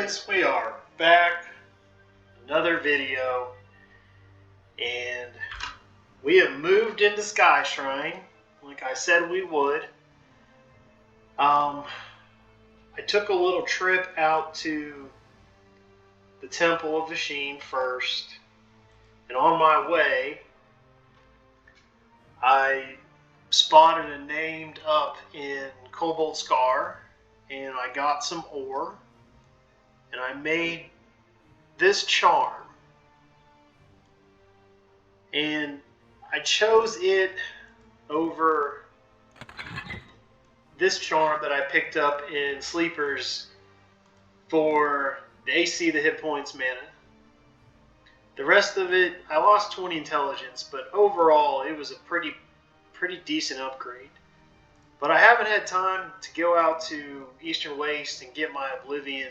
boys, we are back. Another video, and we have moved into Skyshrine, like I said we would. I took a little trip out to the Temple of Machine first, and on my way, I spotted a named up in Cobalt Scar, and I got some ore, and I made this charm, and I chose it over this charm that I picked up in Sleepers for the AC, the hit points, mana. The rest of it, I lost 20 intelligence, but overall it was a pretty decent upgrade. But I haven't had time to go out to Eastern Waste and get my Oblivion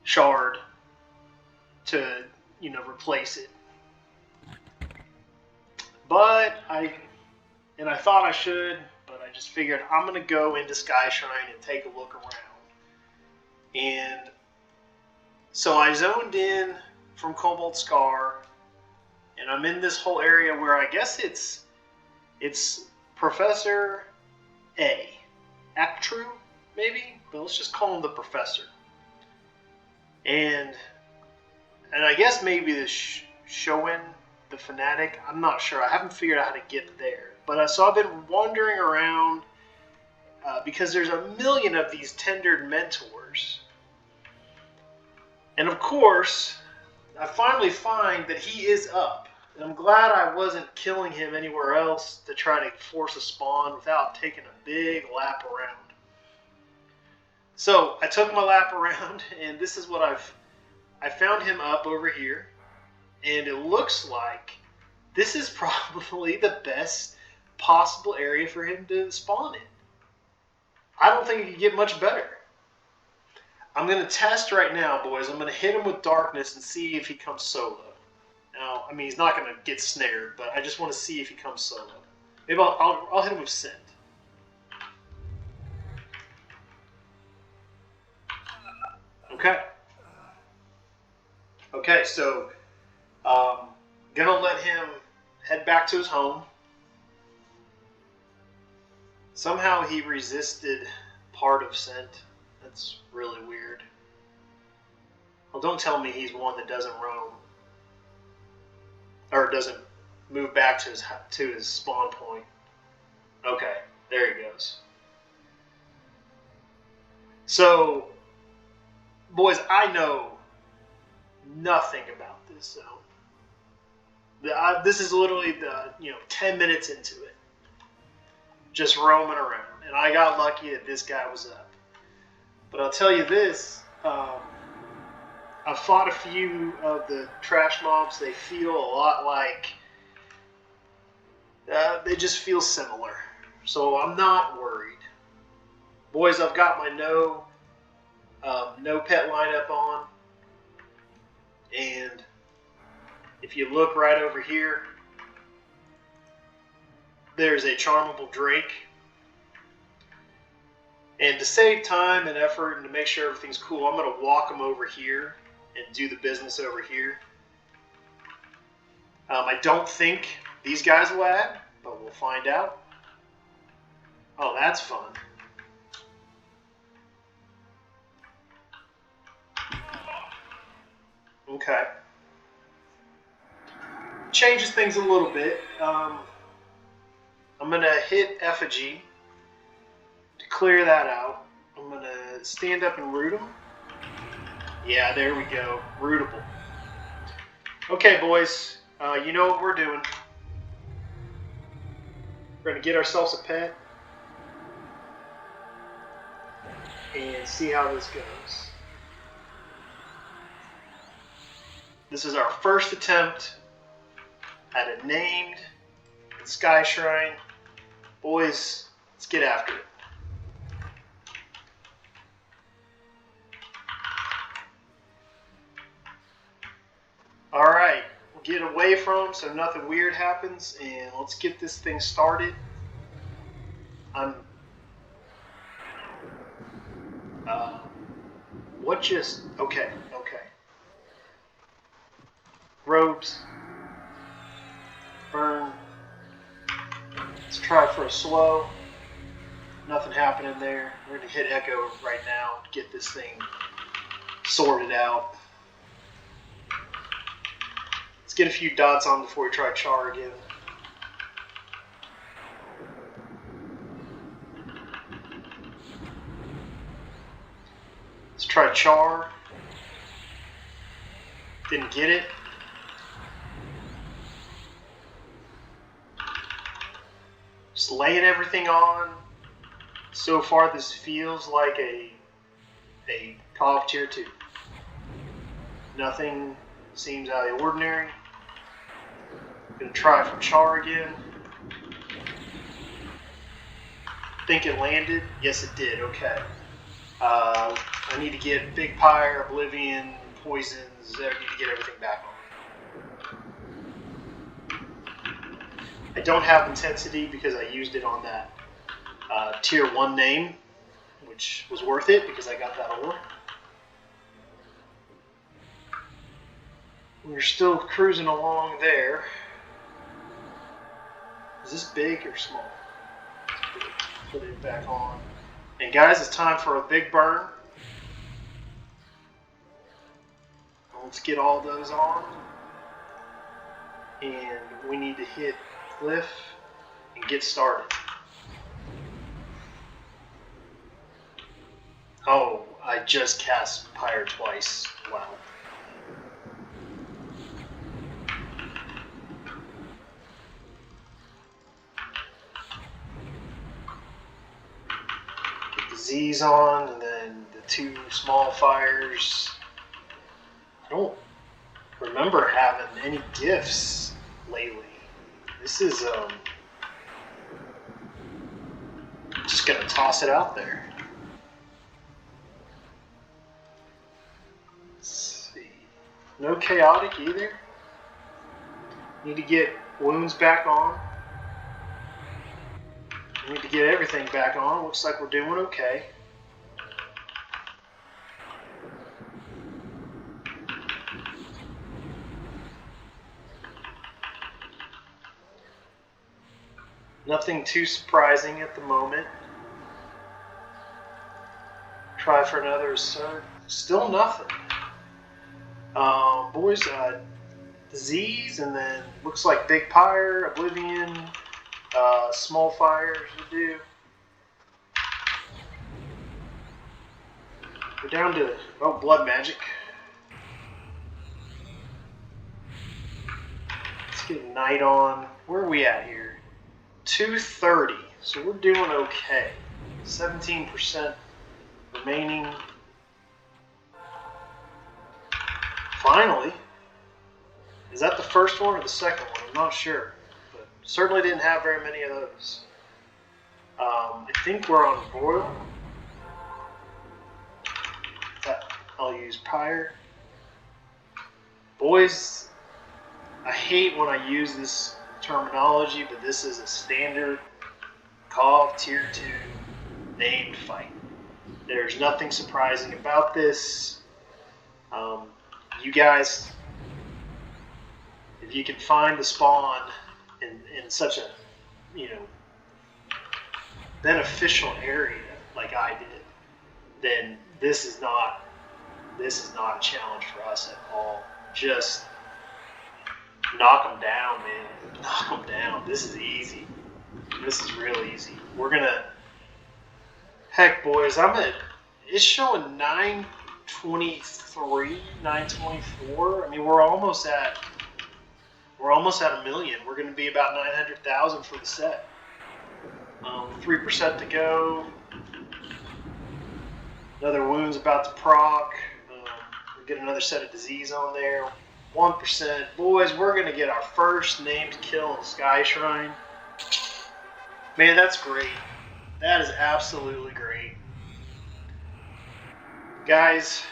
shard to, replace it. But I thought I should, but I just figured I'm going to go into Skyshrine and take a look around. And so I zoned in from Cobalt Scar, and I'm in this whole area where I guess it's Professor Atrkru, maybe? But let's just call him the Professor. And I guess maybe the Showen, the Fanatic, I'm not sure. I haven't figured out how to get there. But so I've been wandering around because there's a million of these tenured mentors. And of course, I finally find that he is up. And I'm glad I wasn't killing him anywhere else to try to force a spawn without taking a big lap around. So I took my lap around, and this is what I found him up over here. And it looks like this is probably the best possible area for him to spawn in. I don't think it could get much better. I'm going to test right now, boys. I'm going to hit him with darkness and see if he comes solo. Now, I mean, he's not going to get snared, but I just want to see if he comes solo. Maybe I'll hit him with scent. Okay. Okay, so gonna let him head back to his home. Somehow he resisted part of scent. That's really weird. Well, don't tell me he's one that doesn't roam. Or doesn't move back to his spawn point. Okay, there he goes. So, boys, I know nothing about this zone. This is literally 10 minutes into it, just roaming around, and I got lucky that this guy was up. But I'll tell you this: I've fought a few of the trash mobs. They feel a lot like they just feel similar, so I'm not worried. Boys, I've got my no pet lineup on. And if you look right over here, there's a charmable Drake. And to save time and effort and to make sure everything's cool, I'm going to walk him over here and do the business over here. I don't think these guys will add, but we'll find out. Oh, that's fun. Okay. Changes things a little bit. I'm going to hit effigy to clear that out. I'm going to stand up and root him. Yeah, there we go. Rootable. Okay, boys. You know what we're doing. We're going to get ourselves a pet and see how this goes. This is our first attempt at a named Skyshrine. Boys, let's get after it. Alright, we'll get away from him so nothing weird happens, and let's get this thing started. just... Okay. Robes. Burn. Let's try for a slow. Nothing happening there. We're going to hit Echo right now to get this thing sorted out. Let's get a few dots on before we try Char again. Let's try Char. Didn't get it. Just laying everything on. So far, this feels like a CoV tier 2. Nothing seems out of the ordinary. Gonna try for Char again. Think it landed. Yes, it did. Okay. I need to get Big Pyre, Oblivion, Poisons. I need to get everything back on. I don't have Intensity because I used it on that tier 1 name, which was worth it because I got that ore. We're still cruising along there. Is this big or small? Put it back on. And guys, it's time for a big burn. Let's get all those on. And we need to hit Cliff and get started. Oh, I just cast Pyre twice. Wow. Get the Z's on, and then the 2 small fires. I don't remember having any gifts lately. This is just gonna toss it out there. Let's see. No chaotic either. Need to get wounds back on. Need to get everything back on. Looks like we're doing okay. Nothing too surprising at the moment. Try for another assert. Still nothing. Boys, Z's, and then looks like Big Pyre, Oblivion, small fires to do. We're down to, Blood Magic. Let's get Night on. Where are we at here? 230. So we're doing okay. 17% remaining. Finally. Is that the first one or the second one? I'm not sure. But certainly didn't have very many of those. I think we're on Broil. I'll use Pyre. Boys, I hate when I use this terminology, but this is a standard CoV tier 2 named fight. There's nothing surprising about this. You guys, if you can find the spawn in such a, beneficial area like I did, then this is not a challenge for us at all. Just knock them down, man. Knock them down. This is easy. This is real easy. We're gonna... Heck, boys, it's showing 923, 924. I mean, we're almost at a million. We're gonna be about 900,000 for the set. 3% to go. Another wound's about to proc. We'll get another set of disease on there. 1%. Boys, we're going to get our first named kill in Skyshrine. Man, that's great. That is absolutely great. Guys,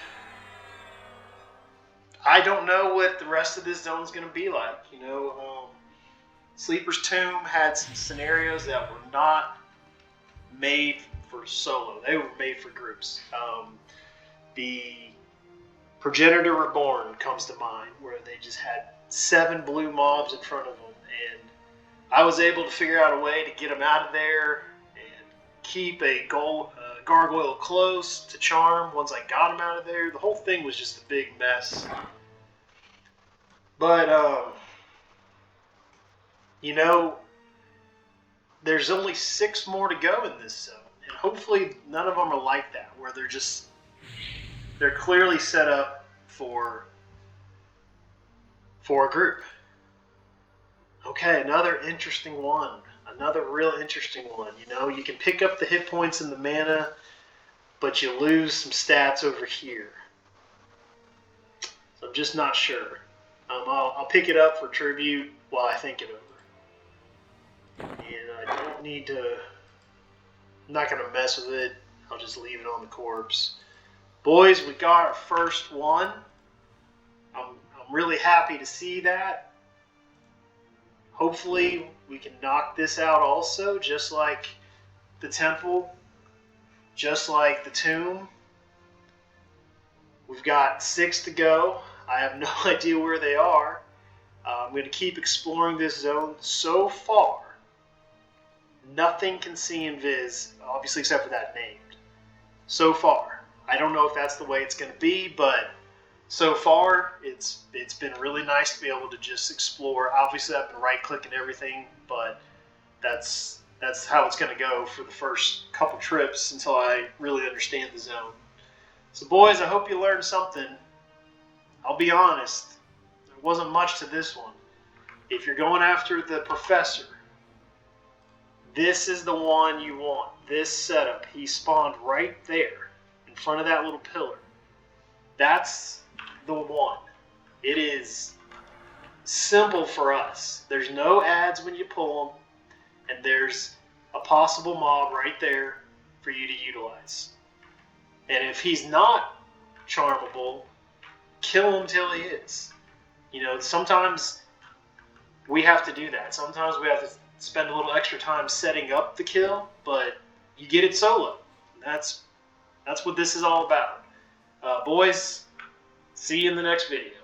I don't know what the rest of this zone is going to be like. Sleeper's Tomb had some scenarios that were not made for solo. They were made for groups. The Progenitor Reborn comes to mind, where they just had 7 blue mobs in front of them, and I was able to figure out a way to get them out of there and keep a gargoyle close to charm once I got them out of there. The whole thing was just a big mess. But, you know, there's only 6 more to go in this zone, and hopefully none of them are like that, where they're clearly set up for a group. Okay, another interesting one. Another real interesting one. You know, you can pick up the hit points and the mana, but you lose some stats over here. So I'm just not sure. I'll pick it up for tribute while I think it over. And I don't need to... I'm not going to mess with it. I'll just leave it on the corpse. Boys, we got our first one. I'm really happy to see that. Hopefully we can knock this out also, just like the temple, just like the tomb. We've got 6 to go. I have no idea where they are. I'm going to keep exploring this zone. So far, nothing can see invis, obviously except for that named. So far. I don't know if that's the way it's going to be, but so far it's been really nice to be able to just explore. Obviously I've been right-clicking everything, but that's how it's going to go for the first couple trips until I really understand the zone. So boys, I hope you learned something. I'll be honest, there wasn't much to this one. If you're going after the Professor, this is the one you want. This setup, he spawned right there in front of that little pillar. That's the one. It is simple for us. There's no ads when you pull them, and there's a possible mob right there for you to utilize. And if he's not charmable, kill him till he is. You know, sometimes we have to do that. Sometimes we have to spend a little extra time setting up the kill, but you get it solo. That's what this is all about. Boys, see you in the next video.